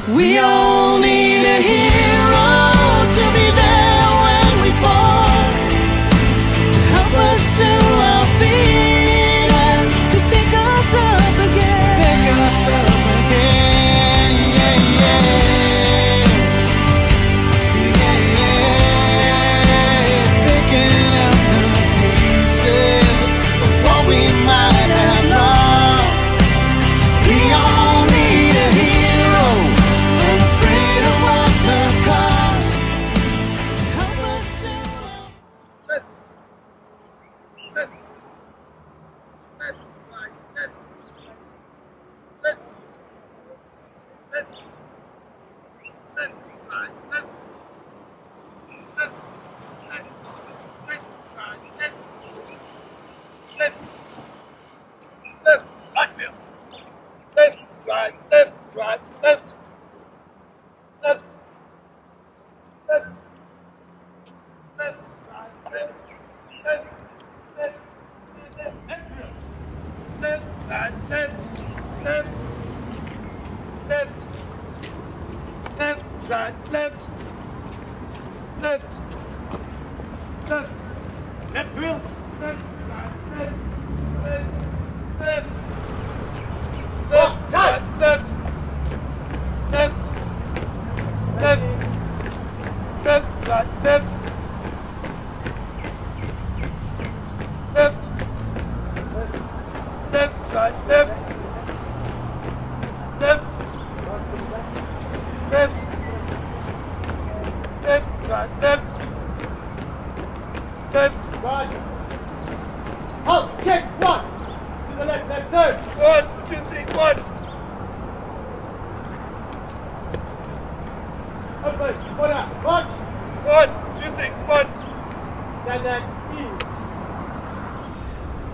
We all need a hero to be there when we fall, to help us to our feet and to pick us up again. Pick us up again, yeah, yeah. Yeah, picking up the pieces of what we might have lost. We all need a hero, unafraid of what the cost, to help us to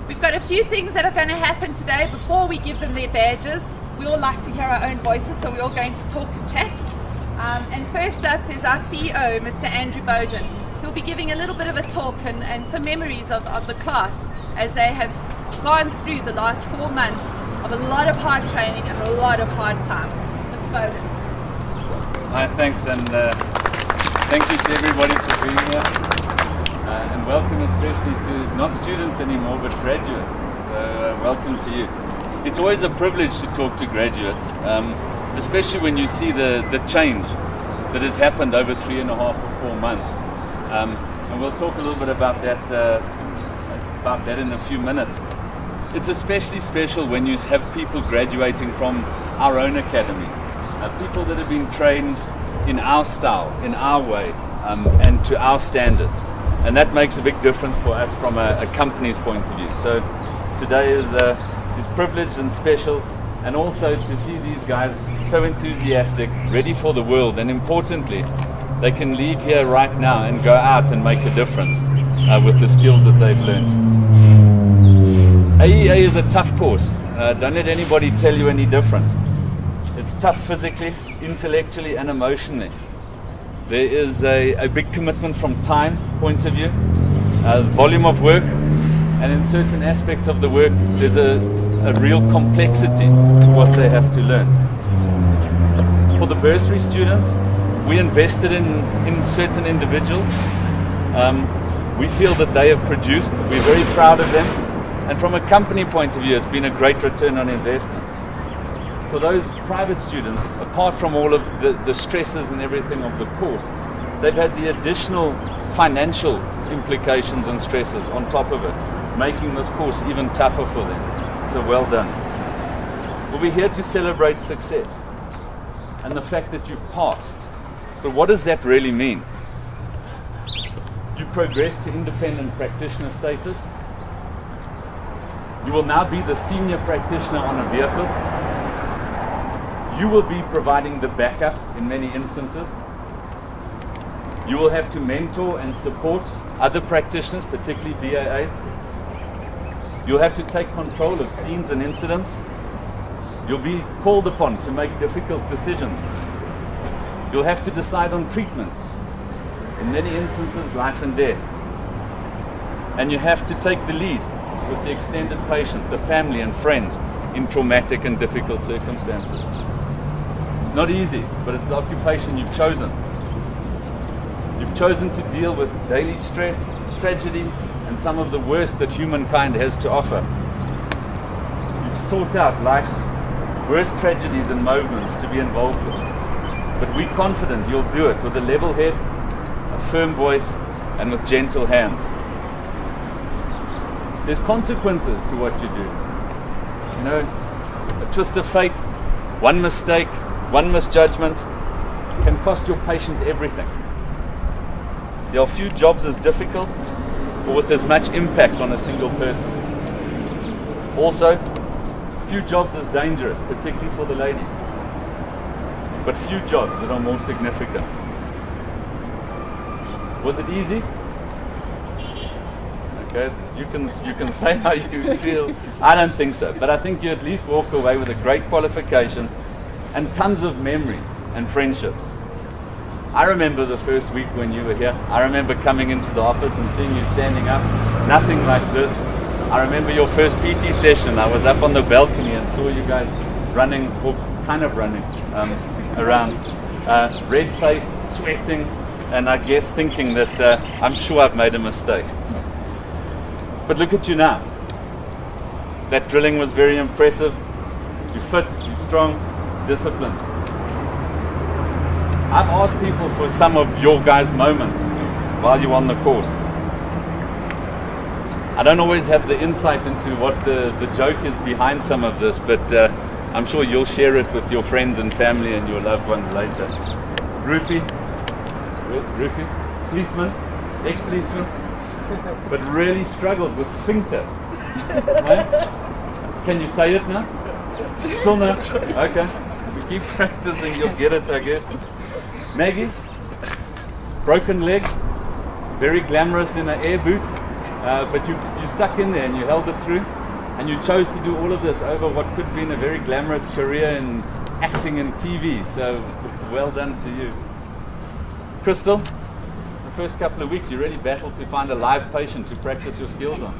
We've got a few things that are going to happen today before we give them their badges. We all like to hear our own voices, so we're all going to talk and chat. And first up is our CEO, Mr. Andrew Bojan. He'll be giving a little bit of a talk and some memories of the class as they have gone through the last 4 months of a lot of hard training and a lot of hard time. Mr. Bojan. Hi, thanks, and thank you to everybody for being here. And welcome especially to not students anymore but graduates, so welcome to you. It's always a privilege to talk to graduates, especially when you see the change that has happened over 3.5 or 4 months, and we'll talk a little bit about that in a few minutes. It's especially special when you have people graduating from our own academy, people that have been trained in our style, in our way, and to our standards. And that makes a big difference for us from a company's point of view. So today is privileged and special, and also to see these guys so enthusiastic, ready for the world, and importantly, they can leave here right now and go out and make a difference with the skills that they've learned. AEA is a tough course. Don't let anybody tell you any different. It's tough physically, intellectually, and emotionally. There is a big commitment from time point of view, volume of work, and in certain aspects of the work there's a real complexity to what they have to learn. For the bursary students, we invested in certain individuals. We feel that they have produced. We're very proud of them, and from a company point of view it's been a great return on investment. For those private students, apart from all of the stresses and everything of the course, they've had the additional financial implications and stresses on top of it, making this course even tougher for them. So well done. Well, we're here to celebrate success and the fact that you've passed. But what does that really mean? You've progressed to independent practitioner status. You will now be the senior practitioner on a vehicle. You will be providing the backup in many instances. You will have to mentor and support other practitioners, particularly BAAs. You'll have to take control of scenes and incidents. You'll be called upon to make difficult decisions. You'll have to decide on treatment. In many instances, life and death. And you have to take the lead with the extended patient, the family and friends in traumatic and difficult circumstances. It's not easy, but it's the occupation you've chosen. You've chosen to deal with daily stress, tragedy, and some of the worst that humankind has to offer. You've sought out life's worst tragedies and moments to be involved with. But we're confident you'll do it with a level head, a firm voice, and with gentle hands. There's consequences to what you do. You know, a twist of fate, one mistake, one misjudgment can cost your patient everything. There are few jobs as difficult or with as much impact on a single person. Also, few jobs as dangerous, particularly for the ladies. But few jobs that are more significant. Was it easy? Okay, you can say how you feel. I don't think so, but I think you at least walk away with a great qualification and tons of memories and friendships. I remember the first week when you were here. I remember coming into the office and seeing you standing up, nothing like this. I remember your first PT session. I was up on the balcony and saw you guys running, or kind of running, around, red-faced, sweating, and I guess thinking that I'm sure I've made a mistake. But look at you now. That drilling was very impressive. You're fit, you're strong, disciplined. I've asked people for some of your guys' moments while you're on the course. I don't always have the insight into what the joke is behind some of this, but I'm sure you'll share it with your friends and family and your loved ones later. Rufy, policeman, ex-policeman, but really struggled with sphincter. Right? Can you say it now? Still no? Okay. We keep practicing, you'll get it, I guess. Maggie, broken leg, very glamorous in an air boot, but you stuck in there and you held it through, and you chose to do all of this over what could have been a very glamorous career in acting and TV, so well done to you. Crystal, the first couple of weeks you really battled to find a live patient to practice your skills on.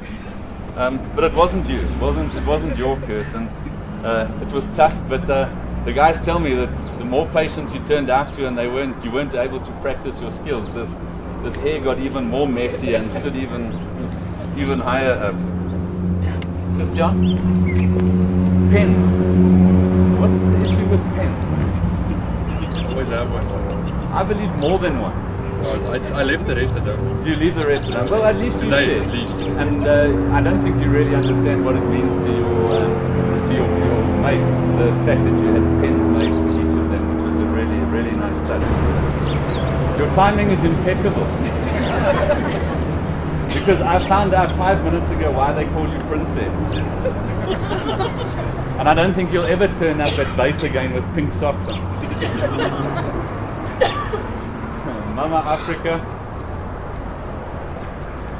But it wasn't you, it wasn't your curse, and it was tough, but the guys tell me that the more patients you turned out to and you weren't able to practice your skills, this hair got even more messy and stood even higher up. Christian? Pens. What's the issue with pens? Always have one. I believe more than one. I left the rest at home. Do you leave the rest at home? Well, at least you Today, share. at least. And I don't think you really understand what it means to your mates, the fact that you had pens made for each of them, which was a really, really nice touch. Your timing is impeccable. Because I found out 5 minutes ago why they call you princess. And I don't think you'll ever turn up at base again with pink socks on. Mama Africa.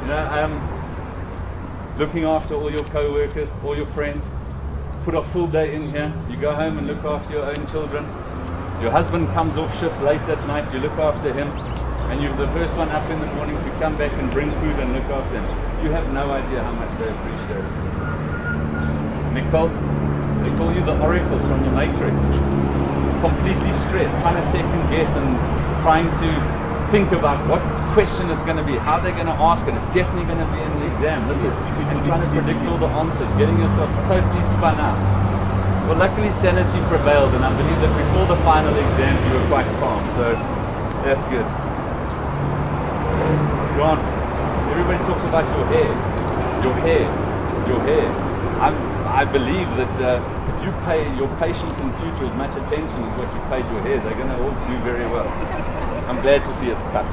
You know, looking after all your co-workers, all your friends. Put a full day in here. You go home and look after your own children. Your husband comes off shift late at night. You look after him. And you're the first one up in the morning to come back and bring food and look after them. You have no idea how much they appreciate it. Nicole, they call you the oracle from the Matrix. Completely stressed, trying to second guess and trying to think about what question it's going to be, how they're going to ask it. It's definitely going to be in the exam. Listen, and trying to predict all the answers, getting yourself totally spun out. Well, luckily sanity prevailed, and I believe that before the final exams you were quite calm, so that's good. Grant, everybody talks about your hair. I believe that if you pay your patients in future as much attention as what you paid your hair, they're going to all do very well. I'm glad to see it's cut.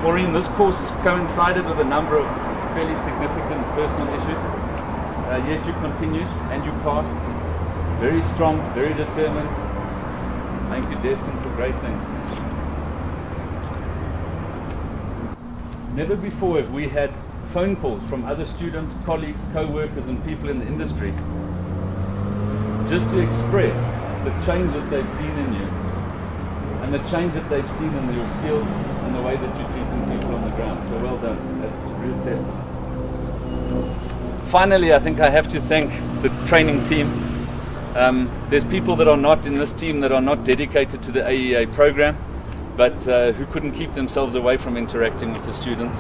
Maureen, this course coincided with a number of fairly significant personal issues, yet you continued and you passed. Very strong, very determined. I think you're destined for great things. Never before have we had phone calls from other students, colleagues, co-workers and people in the industry just to express the change that they've seen in you and the change that they've seen in your skills and the way that you're treating people on the ground. So well done. That's a real testament. Finally, I think I have to thank the training team. There's people that are not in this team that are not dedicated to the AEA program, but who couldn't keep themselves away from interacting with the students.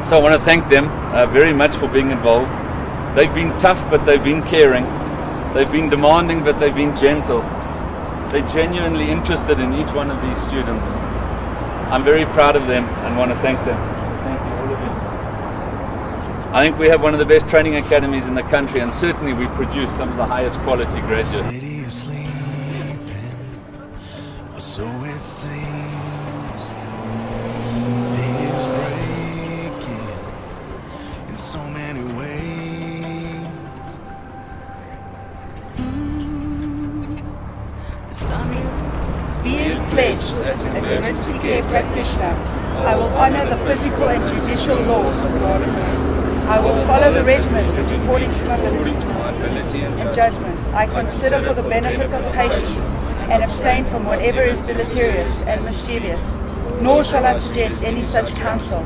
So I want to thank them very much for being involved. They've been tough, but they've been caring. They've been demanding, but they've been gentle. They're genuinely interested in each one of these students. I'm very proud of them and want to thank them. Thank you, all of you. I think we have one of the best training academies in the country, and certainly we produce some of the highest quality graduates. City is sleeping, or so it seems. Day is breaking in so many ways. The sun. Being pledged as emergency care practitioner, I will honor the physical and judicial laws. I will follow the regimen which, according to my ability and judgment, I consider for the benefit of patients, and abstain from whatever is deleterious and mischievous. Nor shall I suggest any such counsel.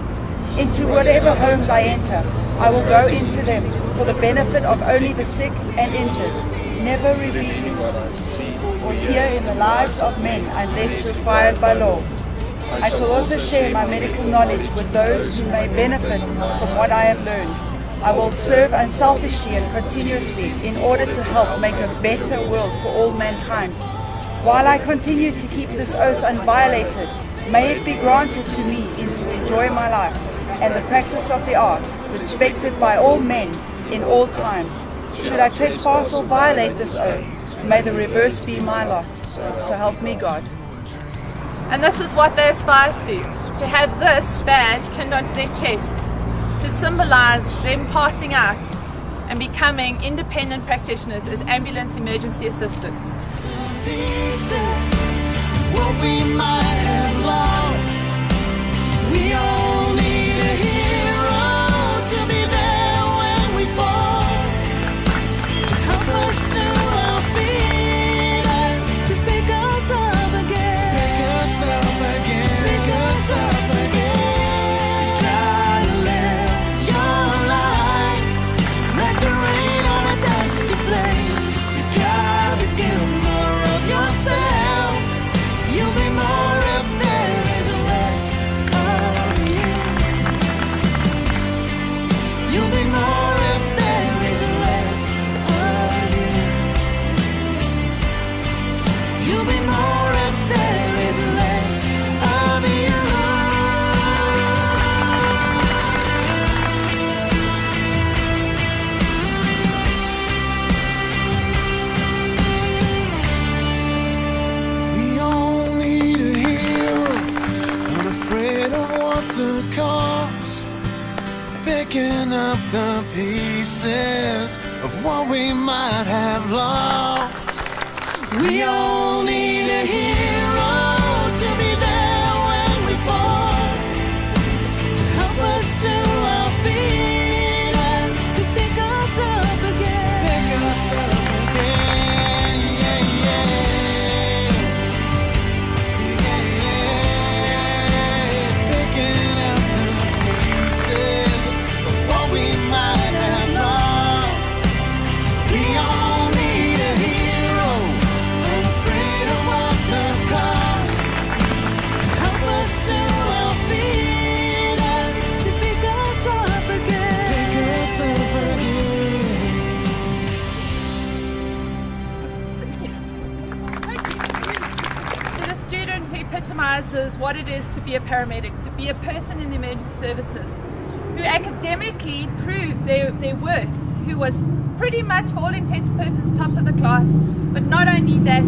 Into whatever homes I enter, I will go into them for the benefit of only the sick and injured, never revealing or hear in the lives of men unless required by law. I shall also share my medical knowledge with those who may benefit from what I have learned. I will serve unselfishly and continuously in order to help make a better world for all mankind. While I continue to keep this oath unviolated, may it be granted to me to enjoy my life and the practice of the art, respected by all men in all times. Should I trespass or violate this oath, may the reverse be my lot. So help me God. And this is what they aspire to have this badge pinned onto their chests, to symbolize them passing out and becoming independent practitioners as ambulance emergency assistants. What we might have lost, we all need a hero to be there when we fall, to help us to our feet and to pick us up again, pick us up again, pick us up again. You gotta live your life like the rain on a dusty plane. You gotta give more of yourself. You'll be more if there is less of you. You'll be more if there is less of you. You'll be more if there is less of you. We all need a hero, unafraid of what the cost, picking up the pieces of what we might have lost. We all need a hero to be there when we fall, to help us to our feet and to pick us up again, pick us up again, yeah, yeah. Picking up the pieces of what we might have lost. We all need a hero, unafraid of what the cost, to help us to our feet and to pick us up again, pick us up again. To the student who epitomizes what it is to be a paramedic, to be a person in the emergency services, who academically proved their worth, who was pretty much, for all intents and purposes, top of the class, but not only that,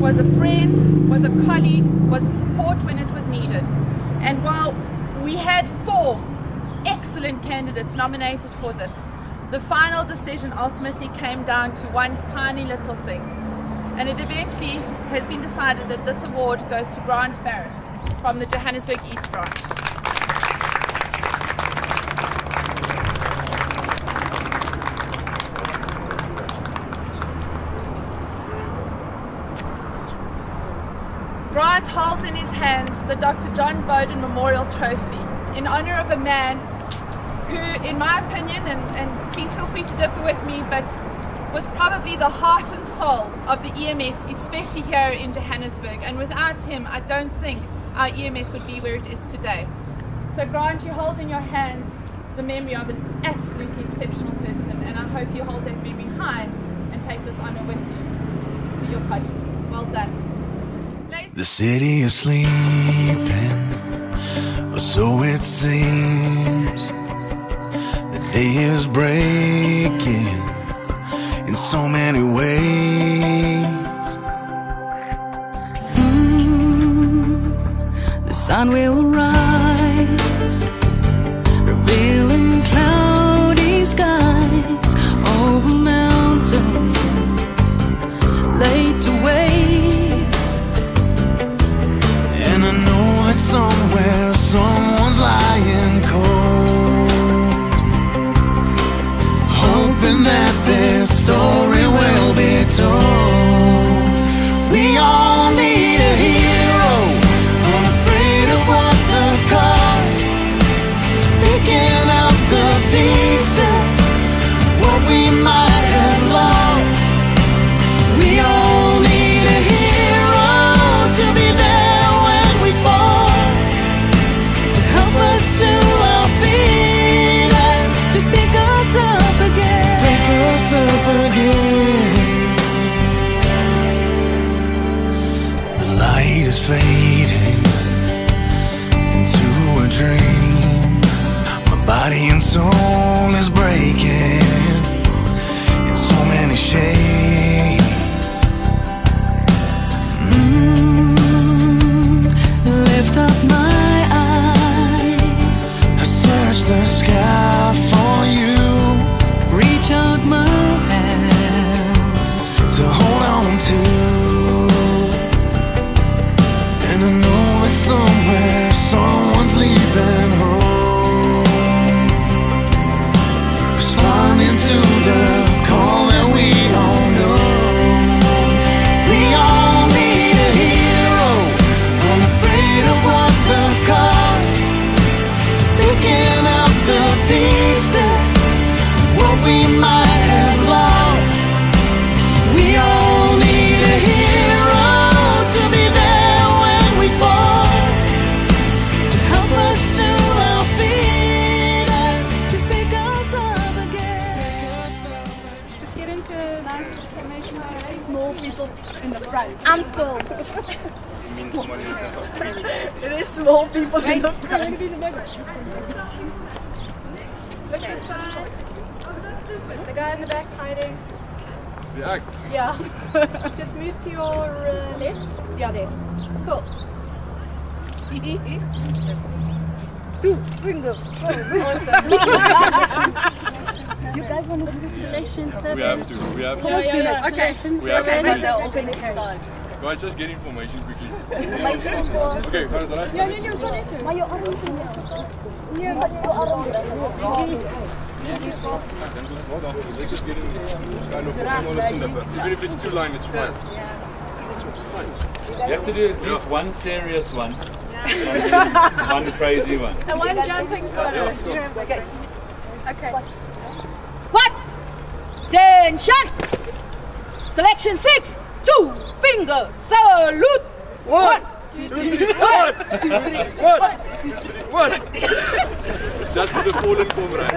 was a friend, was a colleague, was a support when it was needed. And while we had 4 excellent candidates nominated for this, the final decision ultimately came down to one tiny little thing. And it eventually has been decided that this award goes to Grant Barrett from the Johannesburg East branch. Grant holds in his hands the Dr. John Bowden Memorial Trophy in honor of a man who, in my opinion, and please feel free to differ with me, but was probably the heart and soul of the EMS, especially here in Johannesburg. And without him, I don't think our EMS would be where it is today. So Grant, you hold in your hands the memory of an absolutely exceptional person, and I hope you hold that memory high and take this honour with you to your colleagues. Well done. The city is sleeping, or so it seems. The day is breaking in so many ways. The sun will rise, revealing cloudy skies over mountains laid to waste. And I know that somewhere someone's lying cold, hoping that their story will be told. We all need a hero, unafraid of what the cost, picking up the pieces of what we might have lost. We all need a hero to be there when we fall, to help us to our feet and to pick us up again. Pick us up again. The light is fading into a dream. My body and soul is breaking in so many shades. Lift up my eyes, I search the sky for you, reach out my hand to hold on to. And I know that somewhere someone's leaving home, responding to the call that we all know. We all need a hero, unafraid of what the cost, picking up the pieces of what we might have lost. We all need a hero to be there when we fall, to help us to our feet and to pick us up again. Let's get into a nice formation. Small people in the front. Uncle. It is small people in the front. Look this side. The guy in the back's hiding. Yeah. Yeah. Just move to your left. Yeah, there. Cool. Two fingers. Awesome. Do you guys want to do the selection 7? We have to. Yeah. Okay. We have to. They'll open the inside. Guys, just get information quickly. Information for... Okay, gaan we zo naar? Maar je arm is in jou. Nee, maar je arm is in jou. Let's just get in kind of even if it's 2 line, it's fine. You have to do at least one serious one, one crazy one. And one jumping photo. Okay. Squat! Attention! Selection 6, 2 finger salute! 1, 2, 3, 1, 2, 3, 1, 2, 3, 1. Just for the fallen comrades.